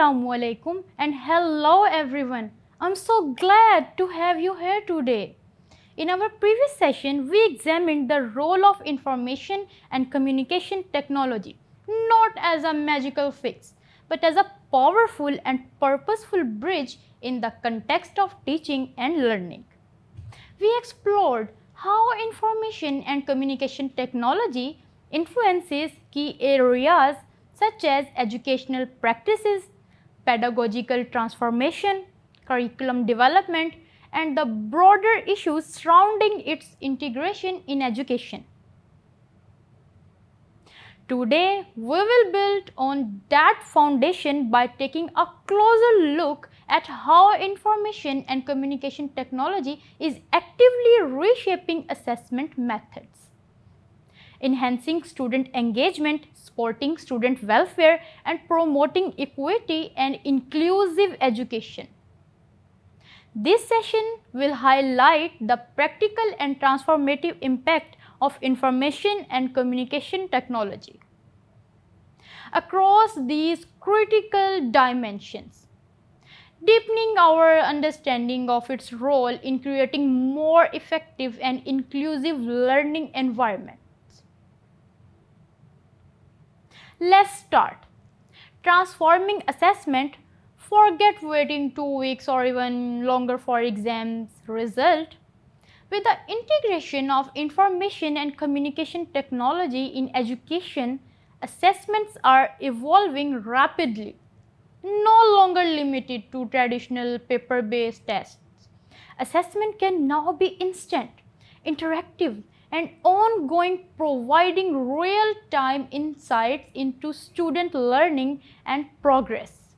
Assalamu alaikum and hello everyone. I'm so glad to have you here today. In our previous session, we examined the role of information and communication technology, not as a magical fix, but as a powerful and purposeful bridge in the context of teaching and learning. We explored how information and communication technology influences key areas such as educational practices, pedagogical transformation, curriculum development, and the broader issues surrounding its integration in education. Today, we will build on that foundation by taking a closer look at how information and communication technology is actively reshaping assessment methods, enhancing student engagement, supporting student welfare, and promoting equity and inclusive education. This session will highlight the practical and transformative impact of information and communication technology across these critical dimensions, deepening our understanding of its role in creating more effective and inclusive learning environments. Let's start. Transforming assessment. Forget waiting 2 weeks or even longer for exams result. With the integration of information and communication technology in education, assessments are evolving rapidly, no longer limited to traditional paper-based tests. Assessment can now be instant, interactive, and ongoing, providing real-time insights into student learning and progress.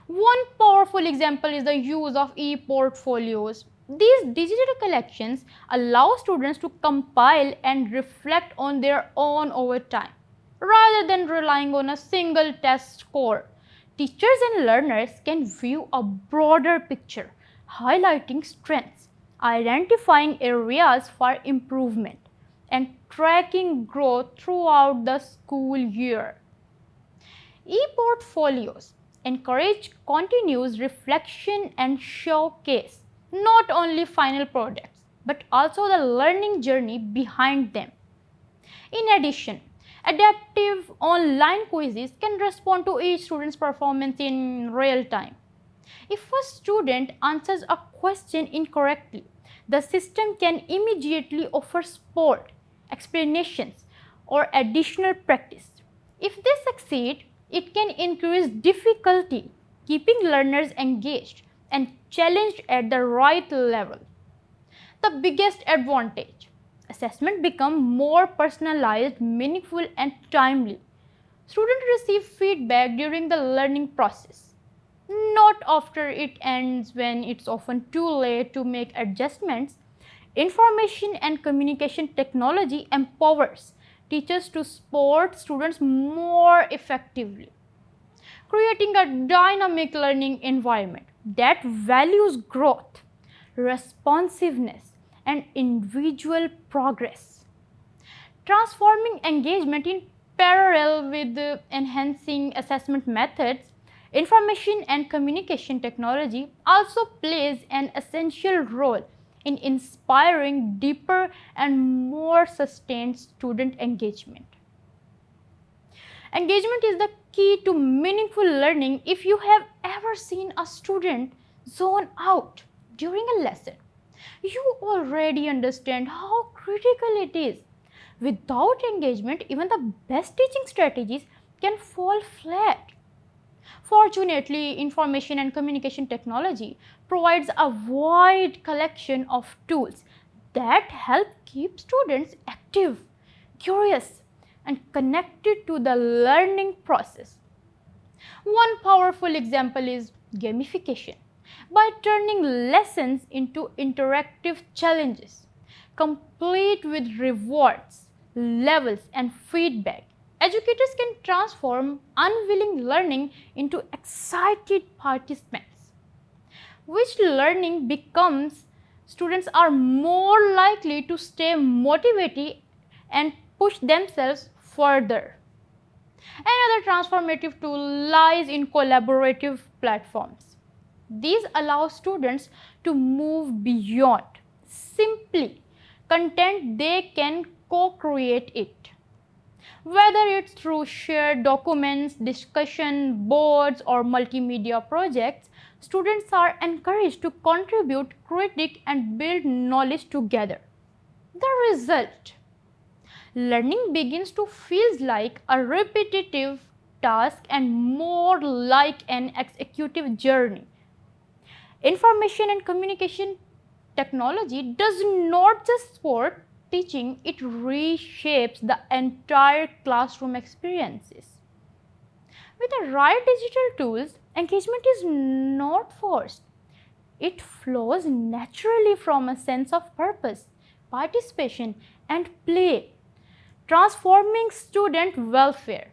One powerful example is the use of e-portfolios. These digital collections allow students to compile and reflect on their own over time, rather than relying on a single test score. Teachers and learners can view a broader picture, highlighting strengths, identifying areas for improvement, and tracking growth throughout the school year. E-portfolios encourage continuous reflection and showcase not only final products but also the learning journey behind them. In addition, adaptive online quizzes can respond to each student's performance in real time. If a student answers a question incorrectly, the system can immediately offer support, explanations, or additional practice. If they succeed, it can increase difficulty, keeping learners engaged and challenged at the right level. The biggest advantage: assessment become more personalized, meaningful, and timely. Students receive feedback during the learning process, not after it ends when it's often too late to make adjustments. Information and communication technology empowers teachers to support students more effectively, creating a dynamic learning environment that values growth, responsiveness, and individual progress. Transforming engagement in parallel with enhancing assessment methods, information and communication technology also plays an essential role in inspiring deeper and more sustained student engagement. Engagement is the key to meaningful learning. If you have ever seen a student zone out during a lesson, you already understand how critical it is. Without engagement, even the best teaching strategies can fall flat. Fortunately, information and communication technology provides a wide collection of tools that help keep students active, curious, and connected to the learning process. One powerful example is gamification. By turning lessons into interactive challenges, complete with rewards, levels, and feedback, educators can transform unwilling learning into excited participants. Which learning becomes, students are more likely to stay motivated and push themselves further. Another transformative tool lies in collaborative platforms. These allow students to move beyond simply content, they can co-create it. Whether it's through shared documents, discussion boards, or multimedia projects, students are encouraged to contribute, critique, and build knowledge together. The result: learning begins to feel like a repetitive task and more like an executive journey. Information and communication technology does not just support teaching, it reshapes the entire classroom experiences. With the right digital tools, engagement is not forced. It flows naturally from a sense of purpose, participation, and play, transforming student welfare.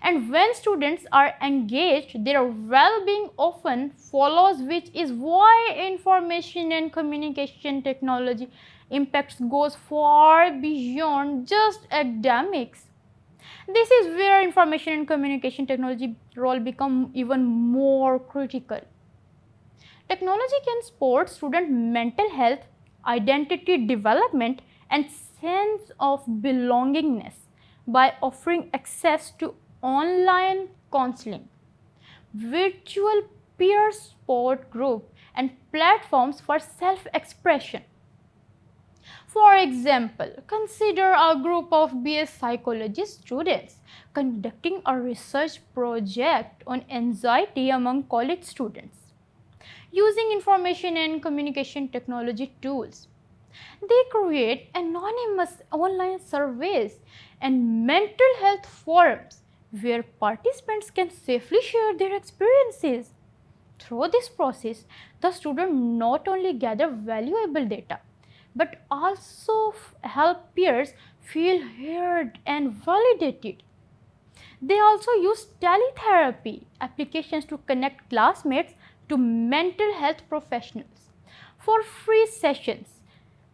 And when students are engaged, their well-being often follows, which is why information and communication technology impacts goes far beyond just academics. This is where information and communication technology role become even more critical. Technology can support student mental health, identity development, and sense of belongingness by offering access to online counseling, virtual peer support group, and platforms for self-expression. For example, consider a group of BS psychology students conducting a research project on anxiety among college students. Using information and communication technology tools, they create anonymous online surveys and mental health forums where participants can safely share their experiences. Through this process, the student not only gather valuable data but also help peers feel heard and validated. They also use teletherapy applications to connect classmates to mental health professionals for free sessions.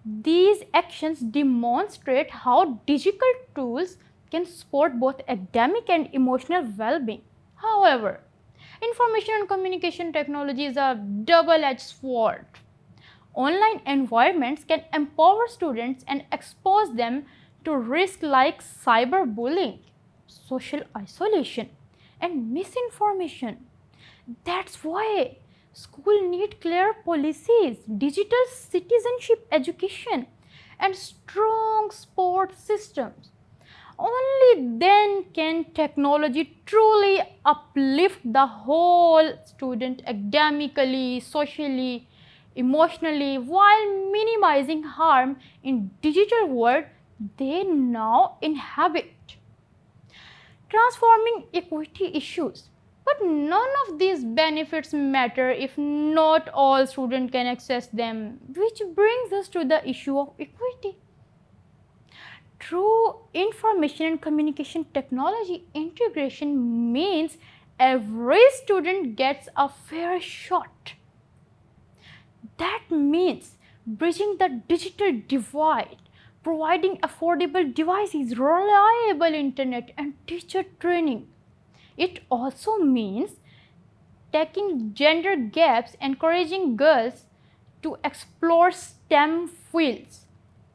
These actions demonstrate how digital tools can support both academic and emotional well-being. However, information and communication technology is a double-edged sword. Online environments can empower students and expose them to risks like cyberbullying, social isolation, and misinformation. That's why schools need clear policies, digital citizenship education, and strong support systems. Only then can technology truly uplift the whole student academically, socially, emotionally, while minimizing harm in digital world they now inhabit, transforming equity issues. But none of these benefits matter if not all students can access them, which brings us to the issue of equity. True information and communication technology integration means every student gets a fair shot. That means bridging the digital divide, providing affordable devices, reliable internet, and teacher training. It also means tackling gender gaps, encouraging girls to explore STEM fields,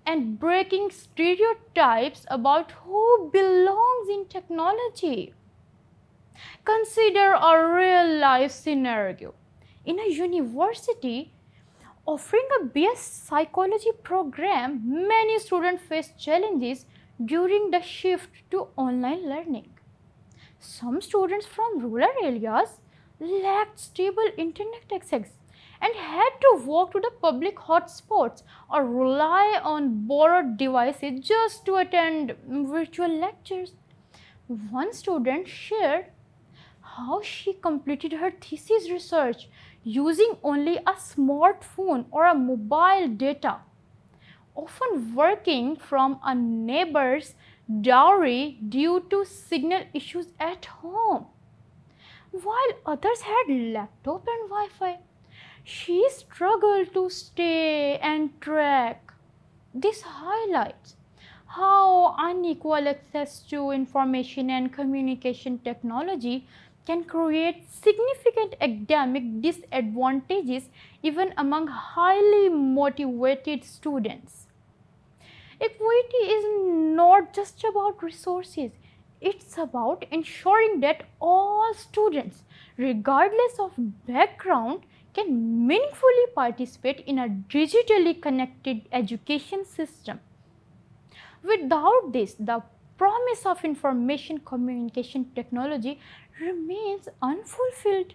and breaking stereotypes about who belongs in technology. Consider a real life scenario. In a university offering a BS psychology program, many students face challenges during the shift to online learning. Some students from rural areas lacked stable internet access and had to walk to the public hotspots or rely on borrowed devices just to attend virtual lectures. One student shared how she completed her thesis research using only a smartphone or a mobile data, often working from a neighbor's dowry due to signal issues at home. While others had laptop and Wi-Fi, she struggled to stay and track. This highlights how how unequal access to information and communication technology can create significant academic disadvantages even among highly motivated students. Equity is not just about resources, it's about ensuring that all students, regardless of background, can meaningfully participate in a digitally connected education system. Without this, the promise of information communication technology remains unfulfilled.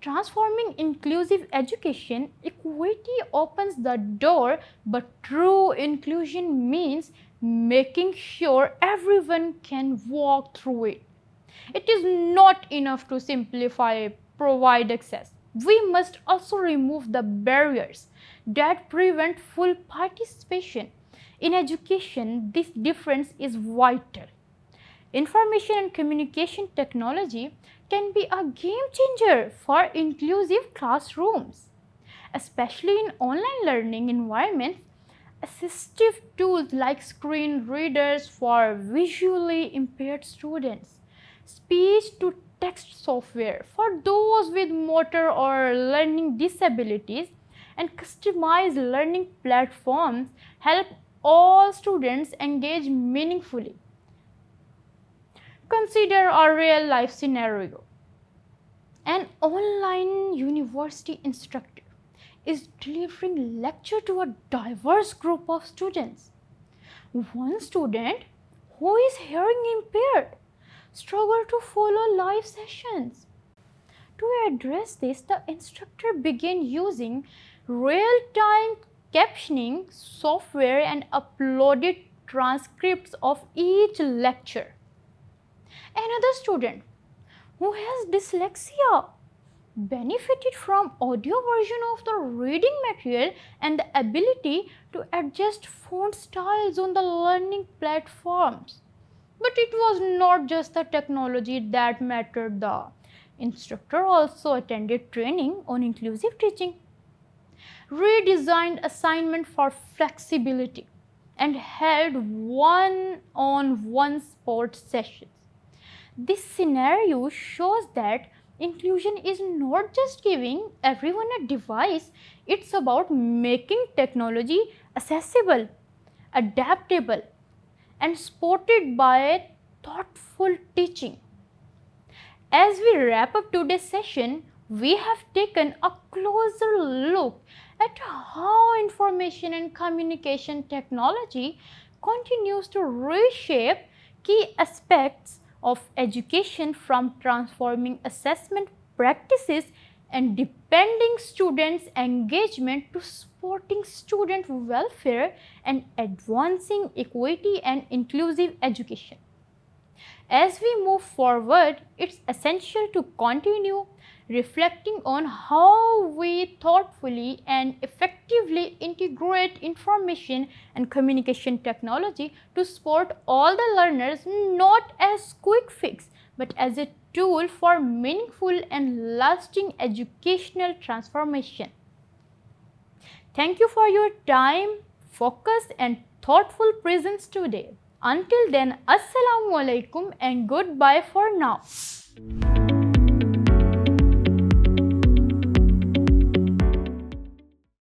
Transforming inclusive education, equity opens the door, but true inclusion means making sure everyone can walk through it. It is not enough to simplify, provide access. We must also remove the barriers that prevent full participation. In education, this difference is vital. Information and communication technology can be a game changer for inclusive classrooms, especially in online learning environments. Assistive tools like screen readers for visually impaired students, speech to text software for those with motor or learning disabilities, and customized learning platforms help all students engage meaningfully. Consider a real life scenario. An online university instructor is delivering lecture to a diverse group of students. One student who is hearing impaired struggled to follow live sessions. To address this, the instructor began using real-time captioning software and uploaded transcripts of each lecture. Another student who has dyslexia benefited from audio version of the reading material and the ability to adjust font styles on the learning platforms. But it was not just the technology that mattered. The instructor also attended training on inclusive teaching, redesigned assignment for flexibility, and held one-on-one sport sessions. This scenario shows that inclusion is not just giving everyone a device, it's about making technology accessible, adaptable, and supported by thoughtful teaching. As we wrap up today's session, we have taken a closer look at how information and communication technology continues to reshape key aspects of education, from transforming assessment practices and deepening students' engagement to supporting student welfare and advancing equity and inclusive education. As we move forward, it's essential to continue reflecting on how we thoughtfully and effectively integrate information and communication technology to support all the learners, not as quick fix but as a tool for meaningful and lasting educational transformation. Thank you for your time, focus and thoughtful presence today. Until then, Assalamu alaikum and goodbye for now.